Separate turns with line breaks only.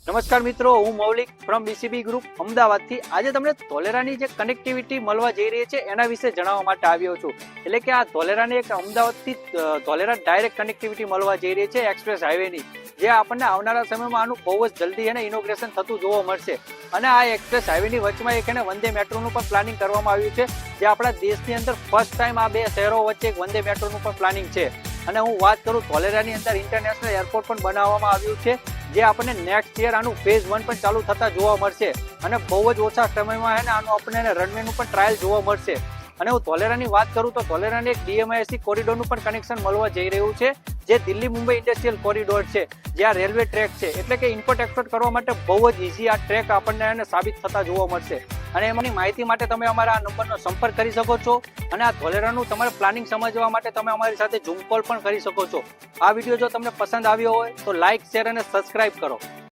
નમસ્કાર મિત્રો, હું મૌલિક ફ્રોમ બીસીબી ગ્રુપ અમદાવાદથી આજે તમને ધોલેરાની જે કનેક્ટિવિટી મળવા જઈ રહી છે એના વિશે જણાવવા માટે આવ્યો છું. એટલે કે આ ધોલેરાની એક અમદાવાદથી ધોલેરા ડાયરેક્ટ કનેક્ટિવિટી મળવા જઈ રહી છે એક્સપ્રેસ હાઈવેની, જે આપણને આવનારા સમયમાં આનું બહુ જ જલ્દી એને ઇનોગ્રેશન થતું જોવા મળશે. અને આ એક્સપ્રેસ હાઈવેની વચમાં એક એને વંદે મેટ્રોનું પણ પ્લાનિંગ કરવામાં આવ્યું છે, જે આપણા દેશની અંદર ફર્સ્ટ ટાઈમ આ બે શહેરો વચ્ચે એક વંદે મેટ્રોનું પણ પ્લાનિંગ છે. અને હું વાત કરું, ધોલેરાની અંદર ઇન્ટરનેશનલ એરપોર્ટ પણ બનાવવામાં આવ્યું છે, જે આપણને નેક્સ્ટ યર આનું ફેઝ 1 પણ ચાલુ થતા જોવા મળશે. અને બહુ જ ઓછા સમયમાં છે ને આનું આપણને રનવેનું પણ ટ્રાયલ જોવા મળશે. અને હું ધોલેરાની વાત કરું તો ધોલેરાની એક DMIC કોરિડોરનું પણ કનેક્શન મળવા જઈ રહ્યું છે, જે દિલ્હી મુંબઈ ઇન્ડસ્ટ્રીયલ કોરિડોર છે, જે આ રેલવે ટ્રેક છે. એટલે કે ઇમ્પોર્ટ એક્સપોર્ટ કરવા માટે બહુ જ ઇઝી આ ટ્રેક આપણને સાબિત થતા જોવા મળશે. અને એમાંની માહિતી માટે તમે અમારા આ નંબરનો સંપર્ક કરી શકો છો. અને આ ધોલેરાનું તમારે પ્લાનિંગ સમજવા માટે તમે અમારી સાથે ઝૂમ કોલ પણ કરી શકો છો. આ વિડીયો જો તમને પસંદ આવ્યો હોય તો લાઇક, શેર અને સબસ્ક્રાઇબ કરો.